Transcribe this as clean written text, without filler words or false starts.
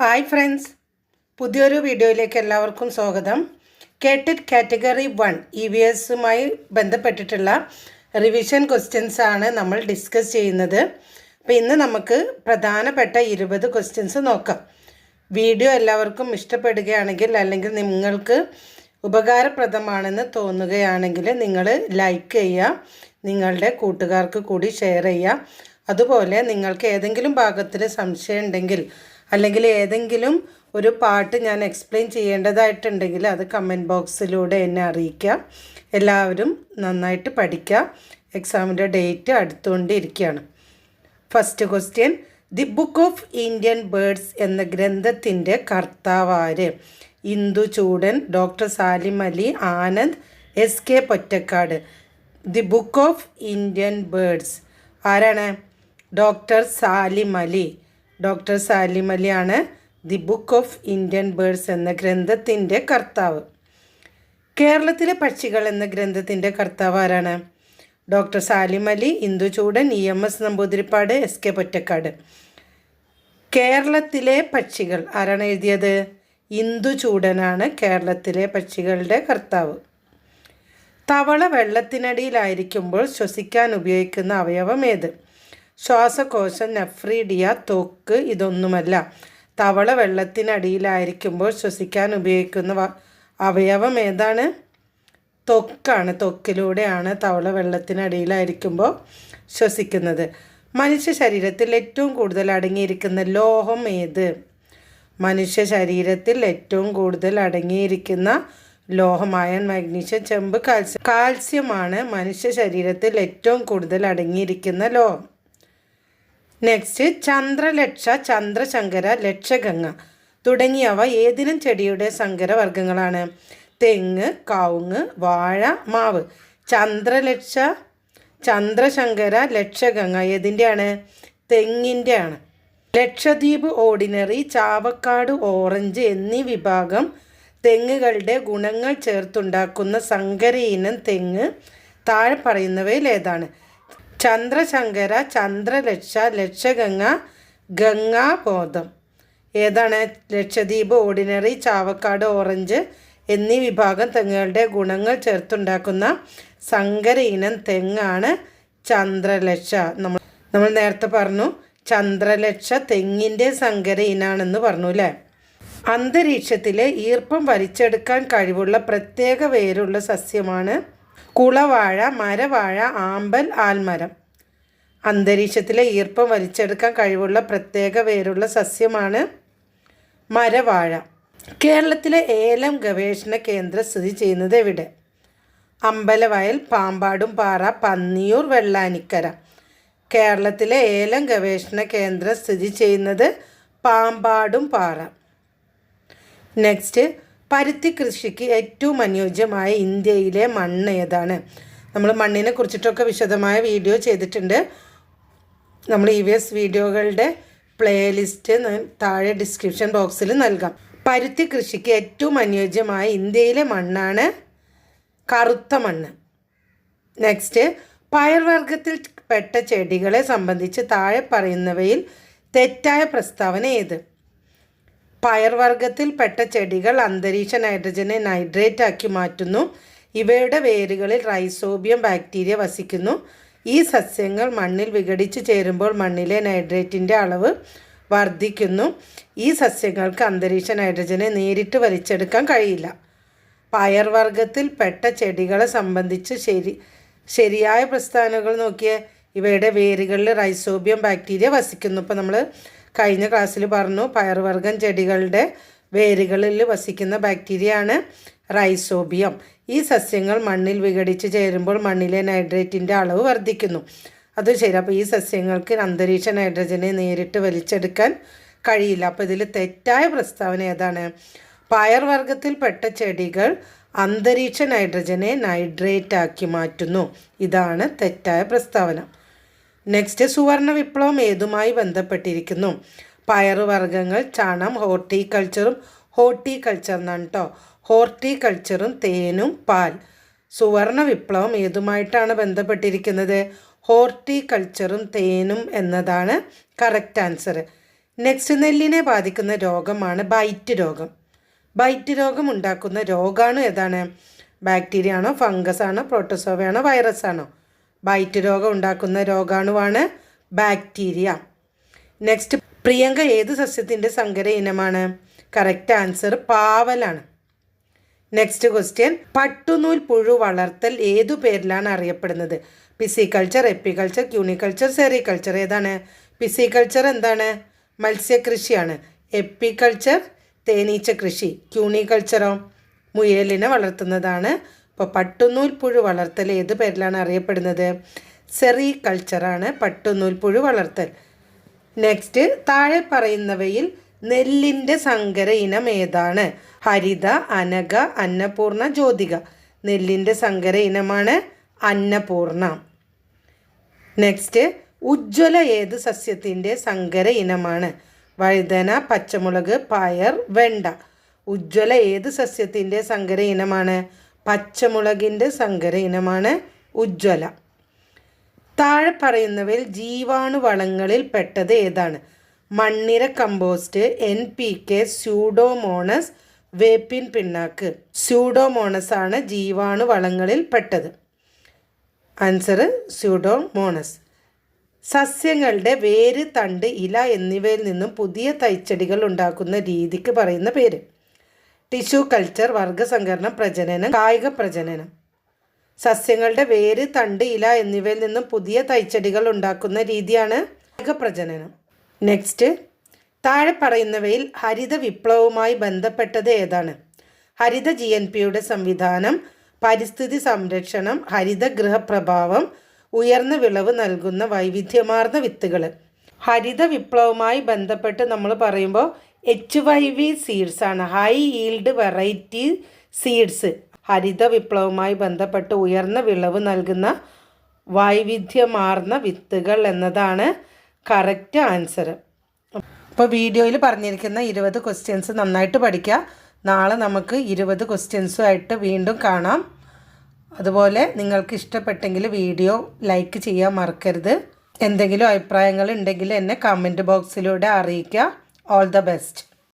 Hi friends, പുതിയൊരു വീഡിയോയിലേക്ക് എല്ലാവർക്കും സ്വാഗതം. കേട്ടറ്റ് കാറ്റഗറി 1 EVSുമായി ബന്ധപ്പെട്ടിട്ടുള്ള റിവിഷൻ ക്വസ്റ്റ്യൻസ് ആണ് നമ്മൾ ഡിസ്കസ് ചെയ്യുന്നത്. അപ്പോൾ ഇന്ന് നമുക്ക് പ്രധാനപ്പെട്ട 20 ക്വസ്റ്റ്യൻസ് നോക്കാം. വീഡിയോ എല്ലാവർക്കും ഇഷ്ടപ്പെടുകയാണെങ്കിൽ അല്ലെങ്കിൽ നിങ്ങൾക്ക് ഉപകാരപ്രദമാണെന്ന് തോന്നുകയാണെങ്കിൽ നിങ്ങൾ ലൈക്ക് ചെയ്യുക, നിങ്ങളുടെ കൂട്ടുകാർക്ക് കൂടി ഷെയർ ചെയ്യുക. അതുപോലെ നിങ്ങൾക്ക് ഏതെങ്കിലും ഭാഗത്തിൽ സംശയം ഉണ്ടെങ്കിൽ അല്ലെങ്കിൽ ഏതെങ്കിലും ഒരു പാട്ട് ഞാൻ എക്സ്പ്ലെയിൻ ചെയ്യേണ്ടതായിട്ടുണ്ടെങ്കിൽ അത് കമൻറ്റ് ബോക്സിലൂടെ എന്നെ അറിയിക്കുക. എല്ലാവരും നന്നായിട്ട് പഠിക്കുക. എക്സാമിൻ്റെ ഡേറ്റ് അടുത്തുകൊണ്ടിരിക്കുകയാണ്. First question, the book of Indian birds എന്ന ഗ്രന്ഥത്തിൻ്റെ കർത്താവാര്? Induchoodan, doctor Salim Ali, Anand, SK Pottekkatt. The book of Indian birds ആരാണ്? ഡോക്ടർ സാലിം അലി. ഡോക്ടർ സാലിം അലിയാണ് the book of Indian birds എന്ന ഗ്രന്ഥത്തിൻ്റെ കർത്താവ്. കേരളത്തിലെ പക്ഷികൾ എന്ന ഗ്രന്ഥത്തിൻ്റെ കർത്താവ് ആരാണ്? Doctor Salim Ali, Induchoodan, EMS Namboodiripad, SK Pottekkatt. കേരളത്തിലെ പക്ഷികൾ ആരാണ് എഴുതിയത്? ഇന്ദുചൂഡനാണ് കേരളത്തിലെ പക്ഷികളുടെ കർത്താവ്. തവള വെള്ളത്തിനടിയിലായിരിക്കുമ്പോൾ ശ്വസിക്കാൻ ഉപയോഗിക്കുന്ന അവയവം ഏത്? ശ്വാസകോശം, നെഫ്രീഡിയ, ത്വക്ക്. ഇതൊന്നുമല്ല. തവള വെള്ളത്തിനടിയിലായിരിക്കുമ്പോൾ ശ്വസിക്കാൻ ഉപയോഗിക്കുന്ന അവയവം ഏതാണ്? ത്വക്കാണ്. ത്വക്കിലൂടെയാണ് തവള വെള്ളത്തിനടിയിലായിരിക്കുമ്പോൾ ശ്വസിക്കുന്നത്. മനുഷ്യ ശരീരത്തിൽ ഏറ്റവും കൂടുതൽ അടങ്ങിയിരിക്കുന്ന ലോഹം ഏത്? മനുഷ്യ ശരീരത്തിൽ ഏറ്റവും കൂടുതൽ അടങ്ങിയിരിക്കുന്ന ലോഹം അയൺ, മാഗ്നീഷ്യം, ചെമ്പ്, കാൽസ്യം. കാൽസ്യമാണ് മനുഷ്യ ശരീരത്തിൽ ഏറ്റവും കൂടുതൽ അടങ്ങിയിരിക്കുന്ന ലോഹം. നെക്സ്റ്റ്, ചന്ദ്രലക്ഷ, ചന്ദ്രശങ്കര, ലക്ഷഗംഗ തുടങ്ങിയവ ഏതിനും ചെടിയുടെ സങ്കരവർഗ്ഗങ്ങളാണ്? തെങ്ങ്, കവുങ്ങ്, വാഴ, മാവ്. ചന്ദ്രലക്ഷ, ചന്ദ്രശങ്കര, ലക്ഷഗംഗ ഏതിൻ്റെയാണ്? തെങ്ങിൻ്റെയാണ്. ലക്ഷദ്വീപ് ഓർഡിനറി, ചാവക്കാട് ഓറഞ്ച് എന്നീ വിഭാഗം തെങ്ങുകളുടെ ഗുണങ്ങൾ ചേർത്തുണ്ടാക്കുന്ന സങ്കര ഇനം തെങ്ങ് താഴെ പറയുന്നവയിൽ ഏതാണ്? ചന്ദ്രശങ്കര, ചന്ദ്രലക്ഷ, ലക്ഷഗംഗ, ഗംഗാബോധം. ഏതാണ്? ലക്ഷദ്വീപ് ഓർഡിനറി, ചാവക്കാട് ഓറഞ്ച് എന്നീ വിഭാഗം തെങ്ങുകളുടെ ഗുണങ്ങൾ ചേർത്തുണ്ടാക്കുന്ന സങ്കര ഇനം തെങ്ങാണ് ചന്ദ്രലക്ഷ. നമ്മൾ നേരത്തെ പറഞ്ഞു ചന്ദ്രലക്ഷ തെങ്ങിൻ്റെ സങ്കര ഇനാണെന്ന് പറഞ്ഞു അല്ലേ? അന്തരീക്ഷത്തിലെ ഈർപ്പം വലിച്ചെടുക്കാൻ കഴിവുള്ള പ്രത്യേക വേരുള്ള സസ്യമാണ് കുളവാഴ, മരവാഴ, ആമ്പൽ, ആൽമരം. അന്തരീക്ഷത്തിലെ ഈർപ്പം വലിച്ചെടുക്കാൻ കഴിവുള്ള പ്രത്യേക വേരുള്ള സസ്യമാണ് മരവാഴ. കേരളത്തിലെ ഏലം ഗവേഷണ കേന്ദ്രം സ്ഥിതി ചെയ്യുന്നത് എവിടെ? അമ്പലവയൽ, പാമ്പാടും പാറ, പന്നിയൂർ, വെള്ളാനിക്കര. കേരളത്തിലെ ഏലം ഗവേഷണ കേന്ദ്രം സ്ഥിതി ചെയ്യുന്നത് പാമ്പാടും പാറ. നെക്സ്റ്റ്, പരുത്തി കൃഷിക്ക് ഏറ്റവും അനുയോജ്യമായ ഇന്ത്യയിലെ മണ്ണ് ഏതാണ്? നമ്മൾ മണ്ണിനെ കുറിച്ചിട്ടൊക്കെ വിശദമായ വീഡിയോ ചെയ്തിട്ടുണ്ട്. നമ്മൾ EVS വീഡിയോകളുടെ പ്ലേലിസ്റ്റ് താഴെ ഡിസ്ക്രിപ്ഷൻ ബോക്സിൽ നൽകാം. പരുത്തി കൃഷിക്ക് ഏറ്റവും അനുയോജ്യമായ ഇന്ത്യയിലെ മണ്ണാണ് കറുത്ത മണ്ണ്. നെക്സ്റ്റ്, പയർവർഗത്തിൽ പെട്ട ചെടികളെ സംബന്ധിച്ച് താഴെ പറയുന്നവയിൽ തെറ്റായ പ്രസ്താവന ഏത്? പയർവർഗത്തിൽപ്പെട്ട ചെടികൾ അന്തരീക്ഷ നൈട്രജനെ നൈട്രേറ്റ് ആക്കി മാറ്റുന്നു. ഇവയുടെ വേരുകളിൽ റൈസോബിയം ബാക്ടീരിയ വസിക്കുന്നു. ഈ സസ്യങ്ങൾ മണ്ണിൽ വിഘടിച്ച് ചേരുമ്പോൾ മണ്ണിലെ നൈട്രേറ്റിൻ്റെ അളവ് വർദ്ധിക്കുന്നു. ഈ സസ്യങ്ങൾക്ക് അന്തരീക്ഷ നൈട്രജനെ നേരിട്ട് വലിച്ചെടുക്കാൻ കഴിയില്ല. പയർവർഗത്തിൽപ്പെട്ട ചെടികളെ സംബന്ധിച്ച് ശരിയായ പ്രസ്താവനകൾ നോക്കിയേ. ഇവയുടെ വേരുകളിൽ റൈസോബിയം ബാക്ടീരിയ വസിക്കുന്നു. ഇപ്പോൾ നമ്മൾ കഴിഞ്ഞ ക്ലാസ്സിൽ പറഞ്ഞു പയർവർഗ്ഗം ചെടികളുടെ വേരുകളിൽ വസിക്കുന്ന ബാക്ടീരിയയാണ് റൈസോബിയം. ഈ സസ്യങ്ങൾ മണ്ണിൽ വിഘടിച്ച് ചേരുമ്പോൾ മണ്ണിലെ നൈട്രേറ്റിൻ്റെ അളവ് വർദ്ധിക്കുന്നു. അത് ശരി. അപ്പോൾ ഈ സസ്യങ്ങൾക്ക് അന്തരീക്ഷ നൈട്രജനെ നേരിട്ട് വലിച്ചെടുക്കാൻ കഴിയില്ല. അപ്പോൾ ഇതിൽ തെറ്റായ പ്രസ്താവന ഏതാണ്? പയർവർഗ്ഗത്തിൽപ്പെട്ട ചെടികൾ അന്തരീക്ഷ നൈട്രജനെ നൈട്രേറ്റ് ആക്കി മാറ്റുന്നു. ഇതാണ് തെറ്റായ പ്രസ്താവന. നെക്സ്റ്റ്, സുവർണ വിപ്ലവം ഏതുമായി ബന്ധപ്പെട്ടിരിക്കുന്നു? പയറുവർഗ്ഗങ്ങൾ, ചണം, ഹോർട്ടിക്കൾച്ചർ എന്നാണ് കേട്ടോ. ഹോർട്ടിക്കൾച്ചറും തേനും പാൽ. സുവർണ വിപ്ലവം ഏതുമായിട്ടാണ് ബന്ധപ്പെട്ടിരിക്കുന്നത്? ഹോർട്ടിക്കൾച്ചറും തേനും എന്നതാണ് കറക്റ്റ് ആൻസർ. നെക്സ്റ്റ്, നെല്ലിനെ ബാധിക്കുന്ന രോഗമാണ് ബൈറ്റ് രോഗം. ബൈറ്റ് രോഗം ഉണ്ടാക്കുന്ന രോഗാണു ഏതാണ്? ബാക്ടീരിയ ആണോ, ഫംഗസ് ആണോ, പ്രോട്ടോസോവയാണോ, വൈറസ് ആണോ? ബൈറ്റ് രോഗം ഉണ്ടാക്കുന്ന രോഗാണുവാണ് ബാക്ടീരിയ. നെക്സ്റ്റ്, പ്രിയങ്ക ഏത് സസ്യത്തിൻ്റെ സങ്കര ഇനമാണ്? കറക്റ്റ് ആൻസർ പാവലാണ്. നെക്സ്റ്റ് ക്വസ്റ്റ്യൻ, പട്ടുനൂൽ പുഴു വളർത്തൽ ഏതു പേരിലാണ് അറിയപ്പെടുന്നത്? Pisciculture, apiculture, cuniculture, sericulture. ഏതാണ്? പിസിക്കൾച്ചർ എന്താണ്? മത്സ്യകൃഷിയാണ്. എപ്പിക്കൾച്ചർ തേനീച്ച കൃഷി. ക്യൂണിക്കൾച്ചറോ മുയലിനെ വളർത്തുന്നതാണ്. ഇപ്പോൾ പട്ടുനൂൽ പുഴു വളർത്തൽ ഏത് പേരിലാണ് അറിയപ്പെടുന്നത്? സെറികൾച്ചറാണ് പട്ടുനൂൽ പുഴു വളർത്തൽ. നെക്സ്റ്റ്, താഴെ പറയുന്നവയിൽ നെല്ലിൻ്റെ സങ്കര ഇനം ഏതാണ്? ഹരിത, അനഘ, അന്നപൂർണ, ജ്യോതിക. നെല്ലിൻ്റെ സങ്കര ഇനമാണ് അന്നപൂർണ. നെക്സ്റ്റ്, ഉജ്ജ്വല ഏത് സസ്യത്തിൻ്റെ സങ്കര ഇനമാണ്? വഴുതന, പച്ചമുളക്, പയർ, വെണ്ട. ഉജ്ജ്വല ഏത് സസ്യത്തിൻ്റെ സങ്കര ഇനമാണ്? പച്ചമുളകിൻ്റെ സങ്കര ഇനമാണ് ഉജ്ജ്വല. താഴെ പറയുന്നവയിൽ ജീവാണുവളങ്ങളിൽ പെട്ടത് ഏതാണ്? മണ്ണിര കമ്പോസ്റ്റ്, NPK, സ്യൂഡോമോണസ്, വേപ്പിൻ പിണ്ണാക്ക്. സ്യൂഡോമോണസ് ആണ് ജീവാണുവളങ്ങളിൽ പെട്ടത്. Answer Pseudomonas. സസ്യങ്ങളുടെ വേര്, തണ്ട്, ഇല എന്നിവയിൽ നിന്നും പുതിയ തൈച്ചെടികൾ ഉണ്ടാക്കുന്ന രീതിക്ക് പറയുന്ന പേര്? ടിഷ്യൂ കൾച്ചർ, വർഗ്ഗസങ്കരണം, പ്രജനനം, കായിക പ്രജനനം. സസ്യങ്ങളുടെ വേര്, തണ്ട്, ഇല എന്നിവയിൽ നിന്നും പുതിയ തൈച്ചെടികൾ ഉണ്ടാക്കുന്ന രീതിയാണ് കായിക പ്രജനനം. നെക്സ്റ്റ്, താഴെ പറയുന്നവയിൽ ഹരിത വിപ്ലവവുമായി ബന്ധപ്പെട്ടത് ഏതാണ്? ഹരിത GNPയുടെ സംവിധാനം, പരിസ്ഥിതി സംരക്ഷണം, ഹരിതഗൃഹ പ്രഭാവം, ഉയർന്ന വിളവ് നൽകുന്ന വൈവിധ്യമാർന്ന വിത്തുകൾ. ഹരിത വിപ്ലവവുമായി ബന്ധപ്പെട്ട് നമ്മൾ പറയുമ്പോൾ HYV സീഡ്സ് ആണ്, ഹൈ ഈൽഡ് വെറൈറ്റി സീഡ്സ്. ഹരിത വിപ്ലവവുമായി ബന്ധപ്പെട്ട് ഉയർന്ന വിളവ് നൽകുന്ന വൈവിധ്യമാർന്ന വിത്തുകൾ എന്നതാണ് കറക്റ്റ് ആൻസർ. അപ്പോൾ വീഡിയോയിൽ പറഞ്ഞിരിക്കുന്ന 20 ക്വസ്റ്റ്യൻസ് നന്നായിട്ട് പഠിക്കുക. നാളെ നമുക്ക് 20 ക്വസ്റ്റ്യൻസുമായിട്ട് വീണ്ടും കാണാം. അതുപോലെ നിങ്ങൾക്ക് ഇഷ്ടപ്പെട്ടെങ്കിൽ വീഡിയോ ലൈക്ക് ചെയ്യാൻ മറക്കരുത്. എന്തെങ്കിലും അഭിപ്രായങ്ങൾ ഉണ്ടെങ്കിൽ എന്നെ കമൻറ്റ് ബോക്സിലൂടെ അറിയിക്കുക. All the best.